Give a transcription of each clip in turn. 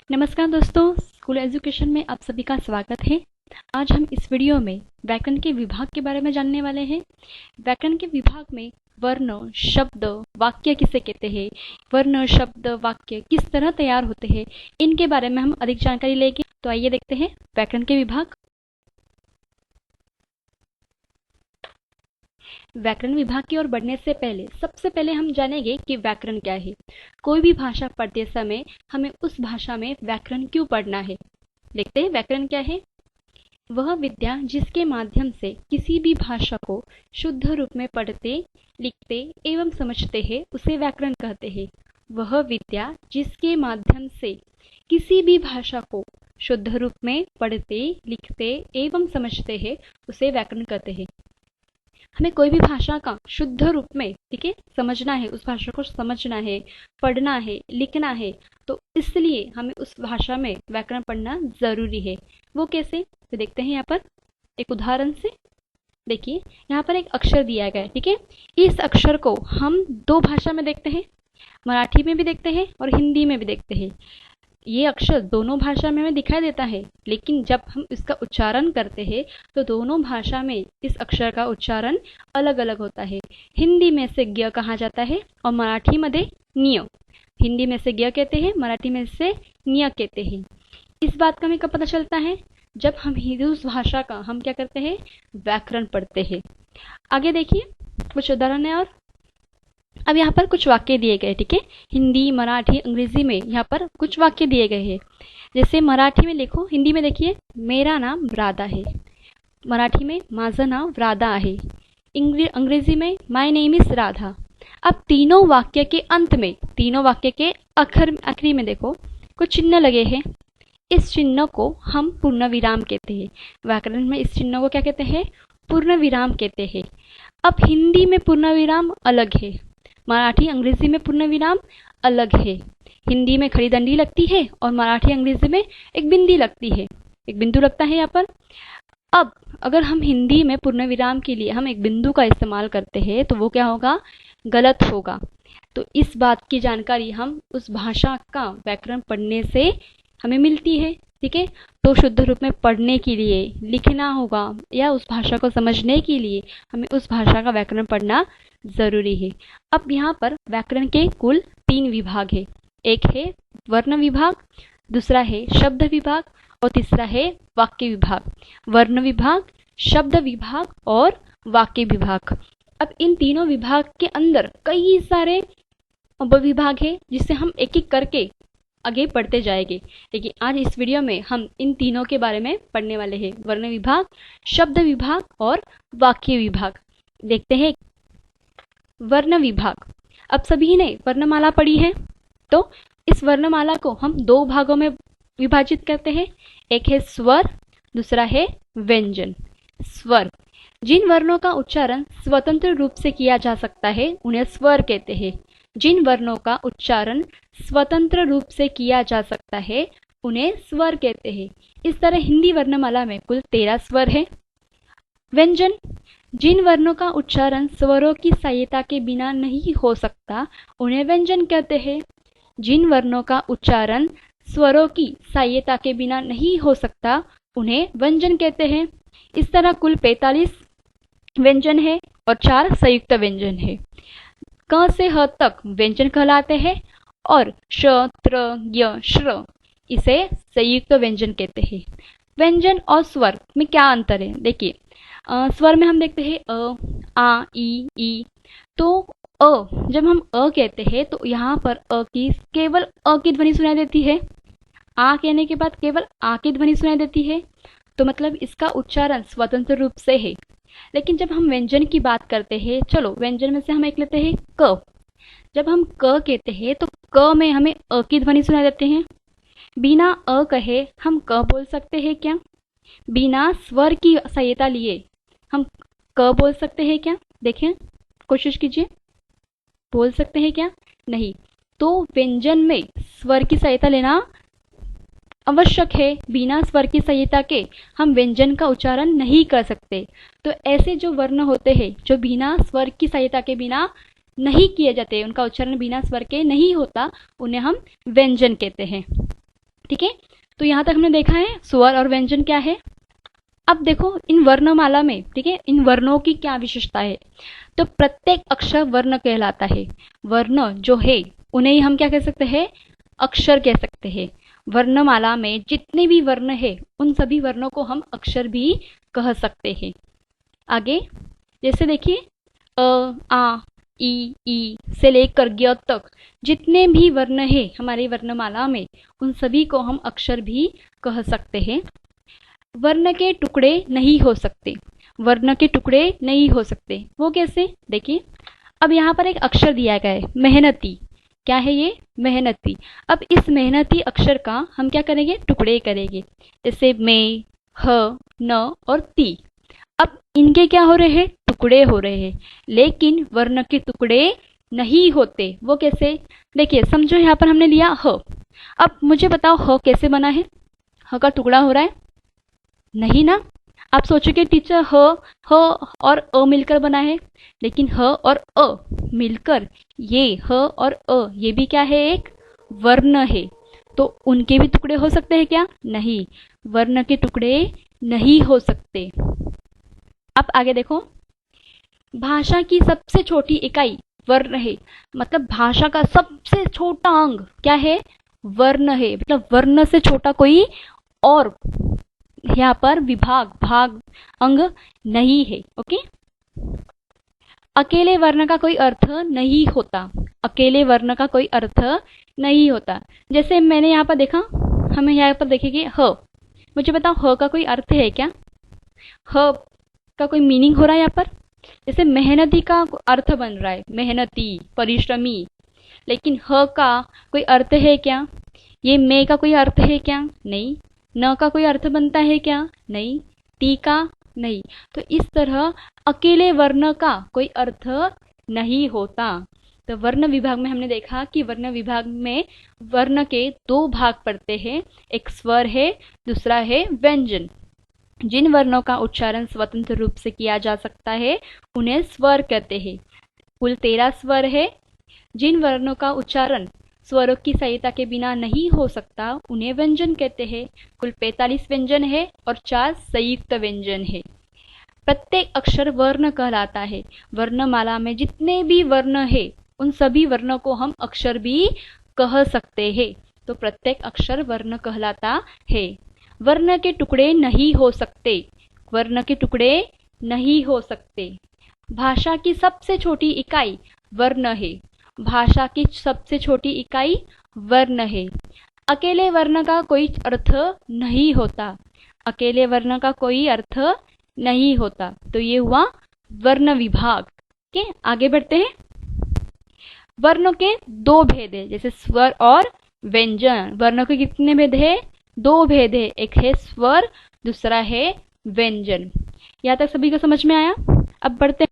नमस्कार दोस्तों, school education में आप सभी का स्वागत है। आज हम इस वीडियो में व्याकरण के विभाग के बारे में जानने वाले हैं। व्याकरण के विभाग में वर्ण, शब्द, वाक्य किसे कहते हैं, वर्ण, शब्द, वाक्य किस तरह तैयार होते हैं, इनके बारे में हम अधिक जानकारी लेंगे। तो आइए देखते हैं व्याकरण के विभाग। व्याकरण विभाग की ओर बढ़ने से पहले सबसे पहले हम जानेंगे कि व्याकरण क्या है। कोई भी भाषा पढ़ते समय हमें उस भाषा में व्याकरण क्यों पढ़ना है। देखते हैं व्याकरण क्या है। वह विद्या जिसके माध्यम से किसी भी भाषा को शुद्ध रूप में पढ़ते, लिखते एवं समझते हैं उसे व्याकरण कहते हैं। वह विद्या जिसके माध्यम से किसी भी भाषा को शुद्ध रूप में पढ़ते, लिखते एवं समझते हैं उसे व्याकरण कहते हैं। हमें कोई भी भाषा का शुद्ध रूप में, ठीक है, समझना है, उस भाषा को समझना है, पढ़ना है, लिखना है, तो इसलिए हमें उस भाषा में व्याकरण पढ़ना जरूरी है। वो कैसे, तो देखते हैं यहाँ पर एक उदाहरण से। देखिए यहाँ पर एक अक्षर दिया गया है, ठीक है। इस अक्षर को हम दो भाषा में देखते हैं, मराठी में भी देखते हैं और हिंदी में भी देखते हैं। ये अक्षर दोनों भाषा में हमें दिखाई देता है, लेकिन जब हम इसका उच्चारण करते हैं तो दोनों भाषा में इस अक्षर का उच्चारण अलग अलग होता है। हिंदी में से ज्ञ कहा जाता है और मराठी में निय। हिंदी में से ज्ञ कहते हैं, मराठी में से निय कहते हैं। इस बात का हमें कब पता चलता है, जब हम उस भाषा का हम क्या करते हैं, व्याकरण पढ़ते हैं। आगे देखिए कुछ उदाहरण है। और अब यहाँ पर कुछ वाक्य दिए गए, ठीक है। हिंदी, मराठी, अंग्रेजी में यहाँ पर कुछ वाक्य दिए गए हैं। जैसे मराठी में लिखो, हिंदी में देखिए, मेरा नाम राधा है। मराठी में माझं नाव राधा आहे। अंग्रेजी में माय नेम इज राधा। अब तीनों वाक्य के अंत में, तीनों वाक्य के आखिरी में देखो कुछ चिन्ह लगे हैं। इस चिन्ह को हम पूर्ण विराम कहते हैं। व्याकरण में इस चिन्ह को क्या कहते हैं, पूर्ण विराम कहते हैं। अब हिंदी में पूर्ण विराम अलग है, मराठी अंग्रेजी में पूर्ण विराम अलग है। हिंदी में खड़ी दंडी लगती है और मराठी अंग्रेजी में एक बिंदी लगती है, एक बिंदु लगता है यहाँ पर। अब अगर हम हिंदी में पूर्ण विराम के लिए हम एक बिंदु का इस्तेमाल करते हैं तो वो क्या होगा, गलत होगा। तो इस बात की जानकारी हम उस भाषा का व्याकरण पढ़ने से हमें मिलती है, ठीक है। तो शुद्ध रूप में पढ़ने के लिए, लिखना होगा या उस भाषा को समझने के लिए हमें उस भाषा का व्याकरण पढ़ना जरूरी है। अब यहाँ पर व्याकरण के कुल 3 विभाग है। एक है वर्ण विभाग, दूसरा है शब्द विभाग और तीसरा है वाक्य विभाग। वर्ण विभाग, शब्द विभाग और वाक्य विभाग। अब इन तीनों विभाग के अंदर कई सारे उपविभाग है जिससे हम एक एक करके आगे पढ़ते जाएंगे। लेकिन आज इस वीडियो में हम इन तीनों के बारे में पढ़ने वाले हैं, वर्ण विभाग, शब्द विभाग और वाक्य विभाग। देखते हैं वर्ण विभाग। अब सभी ने वर्णमाला पढ़ी है, तो इस वर्णमाला को हम 2 भागों में विभाजित करते हैं। एक है स्वर, दूसरा है व्यंजन। स्वर, जिन वर्णों का उच्चारण स्वतंत्र रूप से किया जा सकता है उन्हें स्वर कहते हैं। जिन वर्णों का उच्चारण स्वतंत्र रूप से किया जा सकता है उन्हें स्वर कहते हैं। इस तरह हिंदी वर्णमाला में कुल 13 स्वर है। व्यंजन, जिन वर्णों का उच्चारण स्वरों की सहायता के बिना नहीं हो सकता उन्हें व्यंजन कहते हैं। जिन वर्णों का उच्चारण स्वरों की सहायता के बिना नहीं हो सकता उन्हें व्यंजन कहते हैं। इस तरह कुल 45 व्यंजन है और 4 संयुक्त व्यंजन है। क से ह तक व्यंजन कहलाते हैं और श, त्र, य, श्र इसे संयुक्त व्यंजन कहते हैं। व्यंजन और स्वर में क्या अंतर है, देखिए स्वर में हम देखते हैं अ, आ, ई। तो अ, जब हम अ कहते हैं तो यहाँ पर केवल अ की ध्वनि सुनाई देती है। आ कहने के बाद केवल आ की ध्वनि सुनाई देती है, तो मतलब इसका उच्चारण स्वतंत्र रूप से है। लेकिन जब हम व्यंजन की बात करते हैं, चलो व्यंजन में से हम एक लेते हैं क। जब हम क कहते हैं तो क में हमें अ की ध्वनि सुनाई देती है। बिना अ कहे हम क बोल सकते हैं क्या? बिना स्वर की सहायता लिए हम क बोल सकते हैं क्या? देखें, कोशिश कीजिए, बोल सकते हैं क्या? नहीं। तो व्यंजन में स्वर की सहायता लेना आवश्यक है। बिना स्वर की सहायता के हम व्यंजन का उच्चारण नहीं कर सकते। तो ऐसे जो वर्ण होते हैं जो बिना स्वर की सहायता के बिना नहीं किए जाते, उनका उच्चारण बिना स्वर के नहीं होता, उन्हें हम व्यंजन कहते हैं। ठीक है, तो यहाँ तक हमने देखा है स्वर और व्यंजन क्या है। अब देखो इन वर्णमाला में, ठीक है, इन वर्णों की क्या विशेषता है। तो प्रत्येक अक्षर वर्ण कहलाता है। वर्ण जो है उन्हें हम क्या कह सकते हैं, अक्षर कह सकते हैं। वर्णमाला में जितने भी वर्ण है उन सभी वर्णों को हम अक्षर भी कह सकते हैं। आगे जैसे देखिए अ, आ, ई से लेकर ग तक जितने भी वर्ण है हमारी वर्णमाला में उन सभी को हम अक्षर भी कह सकते हैं। वर्ण के टुकड़े नहीं हो सकते, वर्ण के टुकड़े नहीं हो सकते, वो कैसे, देखिए अब यहाँ पर एक अक्षर दिया गया है मेहनती। क्या है ये, मेहनती। अब इस मेहनती अक्षर का हम क्या करेंगे, टुकड़े करेंगे, जैसे में, ह, न और ती। अब इनके क्या हो रहे हैं, टुकड़े हो रहे हैं, लेकिन वर्ण के टुकड़े नहीं होते, वो कैसे, देखिए समझो यहाँ पर हमने लिया ह। अब मुझे बताओ ह कैसे बना है, ह का टुकड़ा हो रहा है, नहीं ना। आप सोचोगे टीचर ह और अ मिलकर बना है, लेकिन ह और अ मिलकर ये ह और अ ये भी क्या है, एक वर्ण है। तो उनके भी टुकड़े हो सकते हैं क्या, नहीं, वर्ण के टुकड़े नहीं हो सकते। अब आगे देखो, भाषा की सबसे छोटी इकाई वर्ण है, मतलब भाषा का सबसे छोटा अंग क्या है, वर्ण है। मतलब वर्ण से छोटा कोई और यहाँ पर भाग अंग नहीं है। ओके, अकेले वर्ण का कोई अर्थ नहीं होता, अकेले वर्ण का कोई अर्थ नहीं होता। जैसे मैंने यहाँ पर देखा, हमें यहाँ पर देखेंगे ह, मुझे बताओ ह का कोई अर्थ है क्या, ह का कोई मीनिंग हो रहा है यहाँ पर। जैसे मेहनती का अर्थ बन रहा है मेहनती, परिश्रमी, लेकिन ह का कोई अर्थ है क्या, ये मे का कोई अर्थ है क्या, नहीं। न का कोई अर्थ बनता है क्या, नहीं। टी का नहीं। तो इस तरह अकेले वर्ण का कोई अर्थ नहीं होता। तो वर्ण विभाग में हमने देखा कि वर्ण विभाग में वर्ण के दो भाग पड़ते हैं, एक स्वर है, दूसरा है व्यंजन। जिन वर्णों का उच्चारण स्वतंत्र रूप से किया जा सकता है उन्हें स्वर कहते हैं। कुल 13 स्वर है। जिन वर्णों का उच्चारण स्वरों की सहायता के बिना नहीं हो सकता उन्हें व्यंजन कहते हैं। कुल 45 व्यंजन है और 4 संयुक्त व्यंजन है। प्रत्येक अक्षर वर्ण कहलाता है। वर्णमाला में जितने भी वर्ण है उन सभी वर्णों को हम अक्षर भी कह सकते हैं। तो प्रत्येक अक्षर वर्ण कहलाता है। वर्ण के टुकड़े नहीं हो सकते, वर्ण के टुकड़े नहीं हो सकते। भाषा की सबसे छोटी इकाई वर्ण है, भाषा की सबसे छोटी इकाई वर्ण है। अकेले वर्ण का कोई अर्थ नहीं होता, अकेले वर्ण का कोई अर्थ नहीं होता। तो ये हुआ वर्ण विभाग के। आगे बढ़ते हैं। वर्णों के दो भेद है, जैसे स्वर और व्यंजन। वर्णों के कितने भेद है, दो भेद है, एक है स्वर, दूसरा है व्यंजन। यहाँ तक सभी को समझ में आया। अब बढ़ते हैं,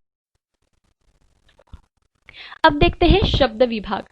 अब देखते हैं शब्द विभाग।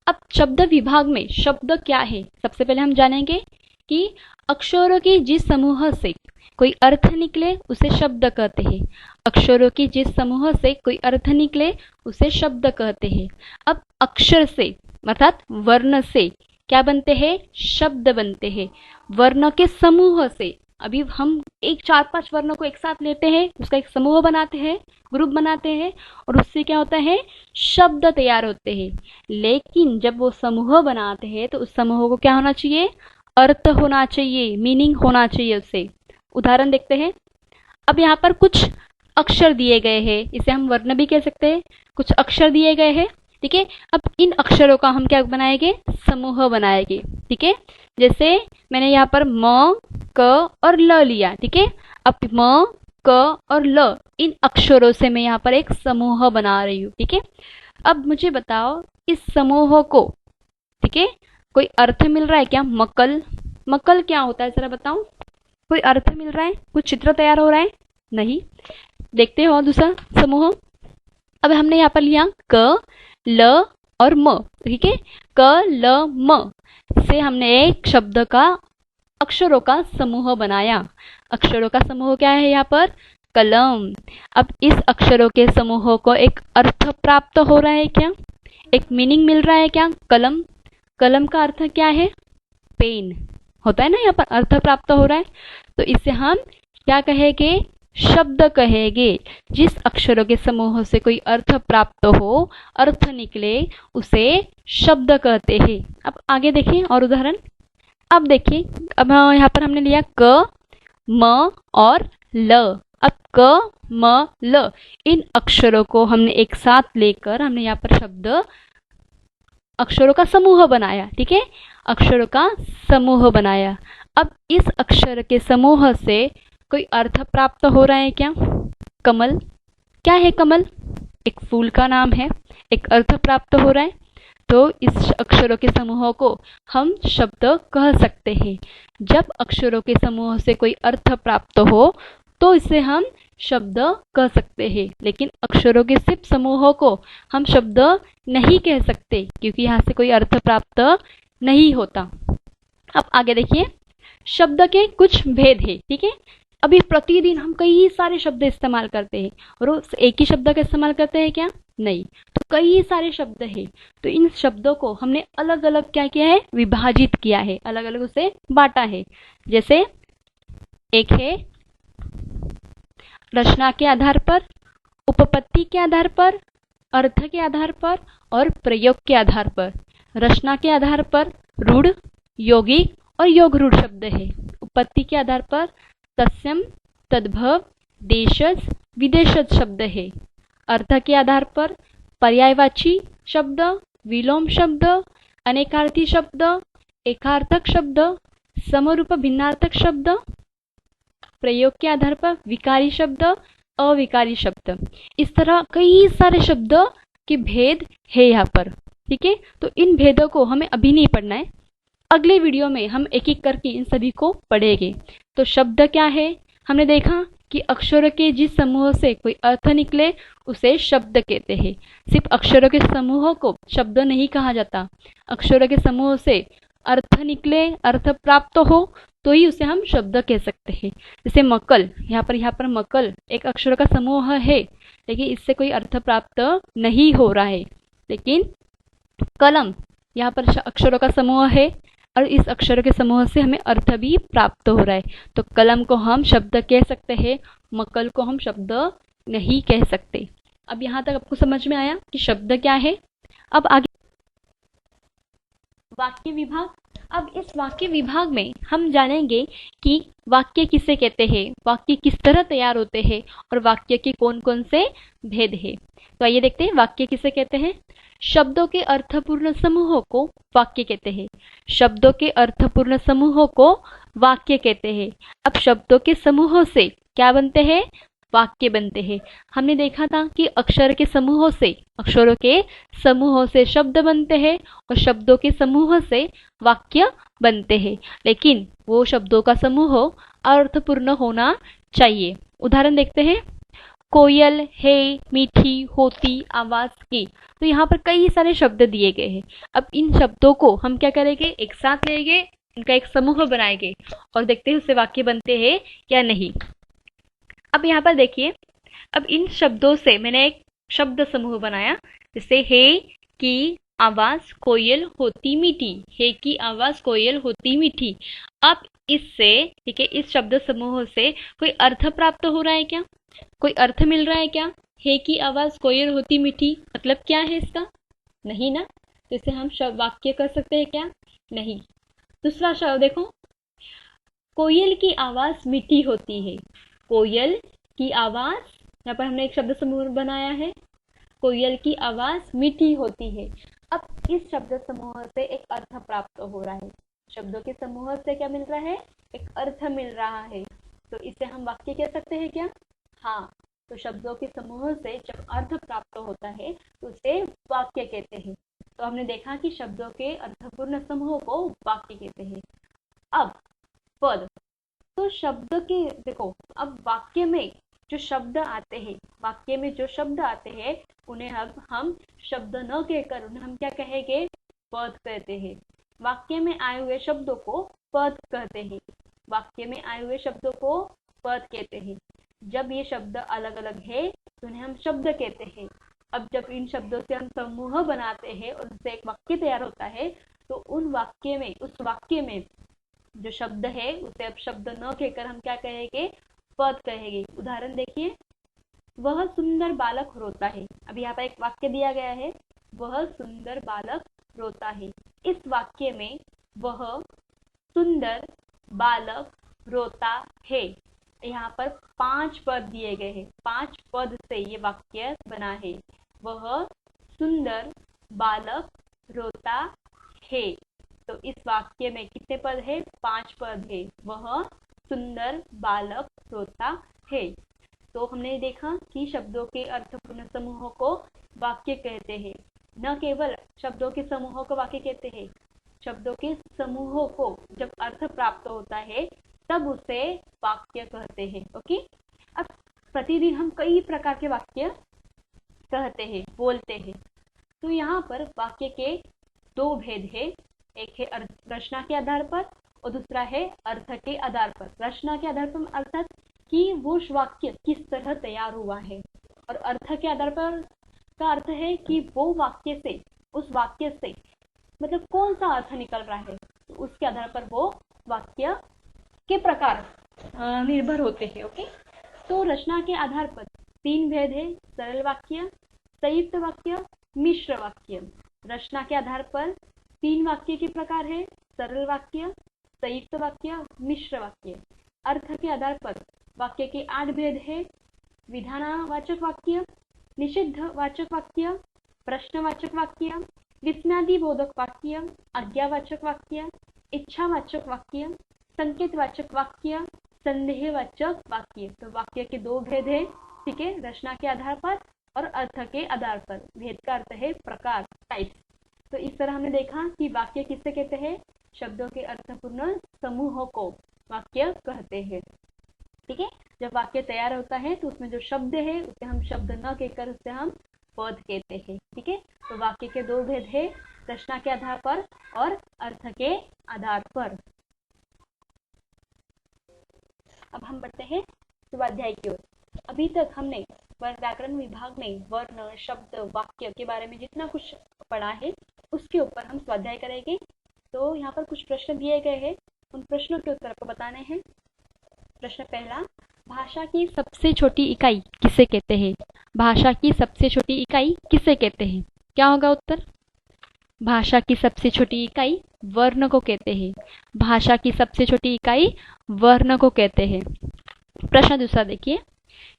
अब शब्द विभाग में शब्द क्या है, सबसे पहले हम जानेंगे कि अक्षरों की जिस समूह से कोई अर्थ निकले उसे शब्द कहते हैं। अक्षरों की जिस समूह से कोई अर्थ निकले उसे शब्द कहते हैं। अब अक्षर से अर्थात वर्ण से क्या बनते हैं, शब्द बनते हैं। वर्ण के समूह से, अभी हम एक 4-5 वर्णों को एक साथ लेते हैं, उसका एक समूह बनाते हैं, ग्रुप बनाते हैं, और उससे क्या होता है, शब्द तैयार होते हैं। लेकिन जब वो समूह बनाते हैं तो उस समूह को क्या होना चाहिए, अर्थ होना चाहिए, मीनिंग होना चाहिए उससे। उदाहरण देखते हैं। अब यहाँ पर कुछ अक्षर दिए गए हैं, इसे हम वर्ण भी कह सकते हैं। कुछ अक्षर दिए गए हैं, ठीक है। अब इन अक्षरों का हम क्या बनाएंगे, समूह बनाएंगे, ठीक है। जैसे मैंने यहाँ पर म, क और ल लिया, ठीक है। अब म, क और ल इन अक्षरों से मैं यहाँ पर एक समूह बना रही हूँ, ठीक है। अब मुझे बताओ इस समूह को, ठीक है, कोई अर्थ मिल रहा है क्या, मकल, मकल क्या होता है जरा बताओ, कोई अर्थ मिल रहा है, कुछ चित्र तैयार हो रहा है, नहीं। देखते हो दूसरा समूह। अब हमने यहाँ पर लिया क, ल और म, ठीक है। क, ल, म से हमने एक शब्द का, अक्षरों का समूह बनाया। अक्षरों का समूह क्या है यहाँ पर, कलम। अब इस अक्षरों के समूह को एक अर्थ प्राप्त हो रहा है क्या, एक मीनिंग मिल रहा है क्या, कलम। कलम का अर्थ क्या है, पेन, होता है ना, यहाँ पर अर्थ प्राप्त हो रहा है, तो इससे हम क्या कहेंगे, शब्द कहेंगे। जिस अक्षरों के समूह से कोई अर्थ प्राप्त हो, अर्थ निकले, उसे शब्द कहते हैं। अब आगे देखिए और उदाहरण। अब देखिए, अब यहाँ पर हमने लिया क, म और ल। अब क, म, ल इन अक्षरों को हमने एक साथ लेकर हमने यहाँ पर शब्द, अक्षरों का समूह बनाया। ठीक है, अक्षरों का समूह बनाया। अब इस अक्षर के समूह से कोई अर्थ प्राप्त हो रहा है क्या? कमल, क्या है कमल? एक फूल का नाम है, एक अर्थ प्राप्त हो रहा है, तो इस अक्षरों के समूह को हम शब्द कह सकते हैं। जब अक्षरों के समूह से कोई अर्थ प्राप्त हो तो इसे हम शब्द कह सकते हैं, लेकिन अक्षरों के सिर्फ समूह को हम शब्द नहीं कह सकते, क्योंकि यहाँ से कोई अर्थ प्राप्त नहीं होता। अब आगे देखिए, शब्द के कुछ भेद है। ठीक है, अभी प्रतिदिन हम कई सारे शब्द इस्तेमाल करते हैं, और एक ही शब्द का इस्तेमाल करते हैं क्या? नहीं, तो कई सारे शब्द हैं, तो इन शब्दों को हमने अलग अलग क्या किया है, विभाजित किया है, अलग अलग उसे बांटा है। जैसे एक है रचना के आधार पर, उपपत्ति के आधार पर, अर्थ के आधार पर और प्रयोग के आधार पर। रचना के आधार पर रूढ़, यौगिक और योग रूढ़ शब्द है। उपपत्ति के आधार पर तत्सम, तद्भव, देशज, विदेशज शब्द है। अर्थ के आधार पर पर्यायवाची शब्द, विलोम शब्द, अनेकार्थी शब्द, एकार्थक शब्द, समरूप भिन्नार्थक शब्द। प्रयोग के आधार पर विकारी शब्द, अविकारी शब्द। इस तरह कई सारे शब्द के भेद है यहाँ पर। ठीक है, तो इन भेदों को हमें अभी नहीं पढ़ना है, अगले वीडियो में हम एक एक करके इन सभी को पढ़ेंगे। तो शब्द क्या है, हमने देखा कि अक्षरों के जिस समूह से कोई अर्थ निकले उसे शब्द कहते हैं। सिर्फ अक्षरों के समूह को शब्द नहीं कहा जाता, अक्षरों के समूह से अर्थ निकले, अर्थ प्राप्त हो तो ही उसे हम शब्द कह सकते हैं। जैसे मकल, यहाँ पर मकल एक अक्षरों का समूह है, लेकिन इससे कोई अर्थ प्राप्त नहीं हो रहा है। लेकिन कलम, यहाँ पर अक्षरों का समूह है और इस अक्षरों के समूह से हमें अर्थ भी प्राप्त हो रहा है, तो कलम को हम शब्द कह सकते हैं, मकल को हम शब्द नहीं कह सकते। अब यहाँ तक आपको समझ में आया कि शब्द क्या है। अब आगे वाक्य विभाग। अब इस वाक्य विभाग में हम जानेंगे कि वाक्य किसे कहते हैं, वाक्य किस तरह तैयार होते हैं और वाक्य के कौन कौन से भेद हैं। तो आइए देखते हैं वाक्य किसे कहते हैं। शब्दों के अर्थपूर्ण समूहों को वाक्य कहते हैं। शब्दों के अर्थपूर्ण समूहों को वाक्य कहते हैं। अब शब्दों के समूहों से क्या बनते हैं, वाक्य बनते हैं। हमने देखा था कि अक्षर के समूहों से, अक्षरों के समूहों से शब्द बनते हैं और शब्दों के समूह से वाक्य बनते हैं, लेकिन वो शब्दों का समूह अर्थपूर्ण होना चाहिए। उदाहरण देखते हैं, कोयल है, मीठी, होती, आवाज की। तो यहाँ पर कई सारे शब्द दिए गए हैं। अब इन शब्दों को हम क्या करेंगे, एक साथ लेंगे, इनका एक समूह बनाएंगे और देखते हैं उससे वाक्य बनते हैं या नहीं। अब यहाँ पर देखिए, अब इन शब्दों से मैंने एक शब्द समूह बनाया, जैसे है की आवाज कोयल होती मीठी, है की आवाज कोयल होती मीठी। अब इससे, ठीक है, इस शब्द समूह से कोई अर्थ प्राप्त हो रहा है क्या, कोई अर्थ मिल रहा है क्या? है की आवाज कोयल होती मीठी, मतलब क्या है इसका? नहीं ना, तो इसे हम वाक्य कर सकते हैं क्या? नहीं। दूसरा शब्द देखो, कोयल की आवाज मीठी होती है। कोयल की आवाज, यहाँ पर हमने एक शब्द समूह बनाया है, कोयल की आवाज मीठी होती है। अब इस शब्द समूह से एक अर्थ प्राप्त हो रहा है, शब्दों के समूह से क्या मिल रहा है, एक अर्थ मिल रहा है, तो इसे हम वाक्य कह सकते हैं क्या? हाँ, तो शब्दों के समूह से जब अर्थ प्राप्त होता है तो उसे वाक्य कहते हैं। तो हमने देखा कि शब्दों के अर्थपूर्ण समूह को वाक्य कहते हैं। अब पद, तो शब्द के देखो, अब वाक्य में जो शब्द आते हैं, वाक्य में जो शब्द आते हैं उन्हें हम शब्द न कहकर उन्हें हम क्या कहेंगे, पद कहते हैं। वाक्य में आए हुए शब्दों को पद कहते हैं, वाक्य में आए हुए शब्दों को पद कहते हैं। जब ये शब्द अलग अलग है तो उन्हें हम शब्द कहते हैं। अब जब इन शब्दों से हम समूह बनाते हैं और उनसे एक वाक्य तैयार होता है, तो उस वाक्य में जो शब्द है उसे अब शब्द न कहकर हम क्या कहेंगे, पद कहेंगे। उदाहरण देखिए, वह सुंदर बालक रोता है। अभी यहाँ पर एक वाक्य दिया गया है, वह सुंदर बालक रोता है। इस वाक्य में वह सुंदर बालक रोता है, यहाँ पर 5 पद दिए गए हैं। 5 पद से ये वाक्य बना है, वह सुंदर बालक रोता है। तो इस वाक्य में कितने पद है, 5 पद है, वह सुंदर बालक रोता है। तो हमने देखा कि शब्दों के अर्थपूर्ण समूहों को वाक्य कहते हैं। न केवल शब्दों के समूहों को वाक्य कहते हैं, शब्दों के समूहों को जब अर्थ प्राप्त होता है तब उसे वाक्य कहते हैं। ओके, अब प्रतिदिन हम कई प्रकार के वाक्य कहते हैं, बोलते हैं। तो यहाँ पर वाक्य के 2 भेद है, एक है रचना के आधार पर और दूसरा है अर्थ के आधार पर। रचना के आधार पर अर्थात कि वो वाक्य किस तरह तैयार हुआ है, और अर्थ के आधार पर का अर्थ है कि वो वाक्य से, उस वाक्य से मतलब कौन सा अर्थ निकल रहा है, तो उसके आधार पर वो वाक्य के प्रकार निर्भर होते हैं। ओके, तो रचना के आधार पर 3 भेद है, सरल वाक्य, संयुक्त वाक्य, मिश्र वाक्य। रचना के आधार पर 3 वाक्य के प्रकार है, सरल वाक्य, संयुक्त वाक्य, मिश्र वाक्य। अर्थ के आधार पर वाक्य के 8 भेद है, विधानवाचक वाक्य, निषिद्ध वाचक वाक्य, प्रश्नवाचक वाक्य, विस्मयादिबोधक वाक्य, आज्ञावाचक वाक्य, इच्छावाचक वाक्य, संकेतवाचक वाक्य, संदेहवाचक वाक्य। तो वाक्य के 2 भेद है, ठीक है, रचना के आधार पर और अर्थ के आधार पर। भेद का अर्थ है प्रकार, टाइप। तो इस तरह हमने देखा कि वाक्य किससे कहते हैं, शब्दों के अर्थपूर्ण समूहों को वाक्य कहते हैं। ठीक है, जब वाक्य तैयार होता है तो उसमें जो शब्द है उसे हम शब्द न कहकर उसे हम पद कहते हैं। ठीक है, तो वाक्य के 2 भेद है, रचना के आधार पर और अर्थ के आधार पर। अब हम बढ़ते हैं स्वाध्याय की ओर। अभी तक हमने व्याकरण विभाग में वर्ण, शब्द, वाक्य के बारे में जितना कुछ पढ़ा है उसके ऊपर हम स्वाध्याय करेंगे। तो यहाँ पर कुछ प्रश्न दिए गए हैं, उन प्रश्नों के उत्तर आपको बताने हैं। प्रश्न पहला, भाषा की सबसे छोटी इकाई किसे कहते हैं? भाषा की सबसे छोटी इकाई किसे कहते हैं? क्या होगा उत्तर? भाषा की सबसे छोटी इकाई वर्ण को कहते हैं। भाषा की सबसे छोटी इकाई वर्ण को कहते हैं। प्रश्न दूसरा देखिए,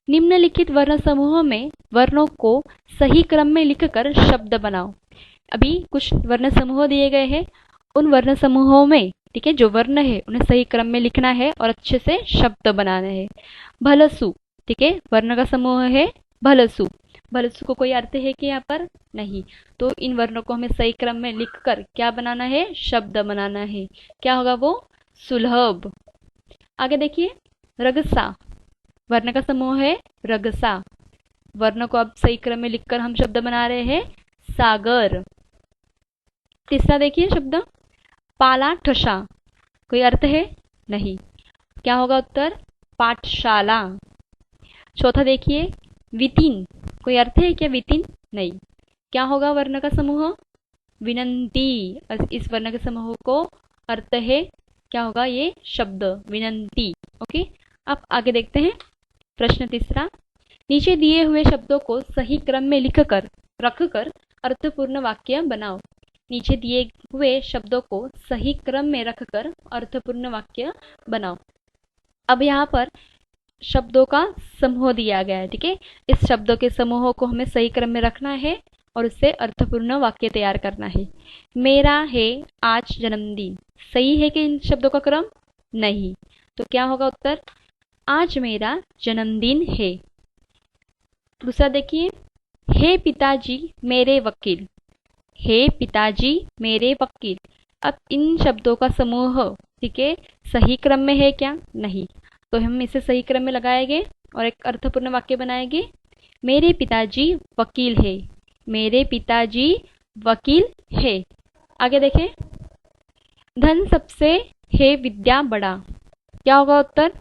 निम्नलिखित वर्ण समूहों में वर्णों को सही क्रम में लिखकर शब्द बनाओ। अभी कुछ वर्ण समूह दिए गए हैं, उन वर्ण समूहों में, ठीक है, जो वर्ण है उन्हें सही क्रम में लिखना है और अच्छे से शब्द बनाना है। भलसु, ठीक है, वर्ण का समूह है भलसु। भलसु को कोई अर्थ है कि यहाँ पर नहीं, तो इन वर्णों को हमें सही क्रम में लिखकर क्या बनाना है, शब्द बनाना है। क्या होगा वो? सुलभ। आगे देखिए, रगसा, वर्ण का समूह है रगसा। वर्ण को अब सही क्रम में लिखकर हम शब्द बना रहे हैं सागर। तीसरा देखिए शब्द पाला ठसा, कोई अर्थ है? नहीं। क्या होगा उत्तर? पाठशाला। चौथा देखिए वितिन, कोई अर्थ है क्या वितिन? नहीं। क्या होगा वर्ण का समूह? विनंती। इस वर्ण के समूह को अर्थ है, क्या होगा ये शब्द? विनंती। ओके, अब आगे देखते हैं प्रश्न तीसरा, नीचे दिए हुए शब्दों को सही क्रम में लिखकर रखकर अर्थपूर्ण वाक्य बनाओ। नीचे दिए हुए शब्दों को सही क्रम में रखकर अर्थपूर्ण वाक्य बनाओ। अब यहाँ पर शब्दों का समूह दिया गया है, ठीक है। इस शब्दों के समूहों को हमें सही क्रम में रखना है और उससे अर्थपूर्ण वाक्य तैयार करना है। मेरा है आज जन्मदिन, सही है कि इन शब्दों का क्रम? नहीं। तो क्या होगा उत्तर? आज मेरा जन्मदिन है। दूसरा देखिए, हे पिताजी मेरे वकील, हे पिताजी मेरे वकील। अब इन शब्दों का समूह, ठीक है, सही क्रम में है क्या? नहीं। तो हम इसे सही क्रम में लगाएंगे और एक अर्थपूर्ण वाक्य बनाएंगे। मेरे पिताजी वकील है, मेरे पिताजी वकील है। आगे देखें, धन सबसे है विद्या बड़ा। क्या होगा उत्तर?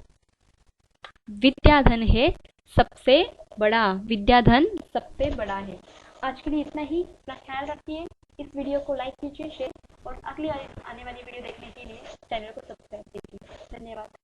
विद्याधन है सबसे बड़ा, विद्याधन सबसे बड़ा है। आज के लिए इतना ही। अपना ख्याल रखिए, इस वीडियो को लाइक कीजिए, शेयर, और अगली आने वाली वीडियो देखने के लिए चैनल को सब्सक्राइब कीजिए। धन्यवाद।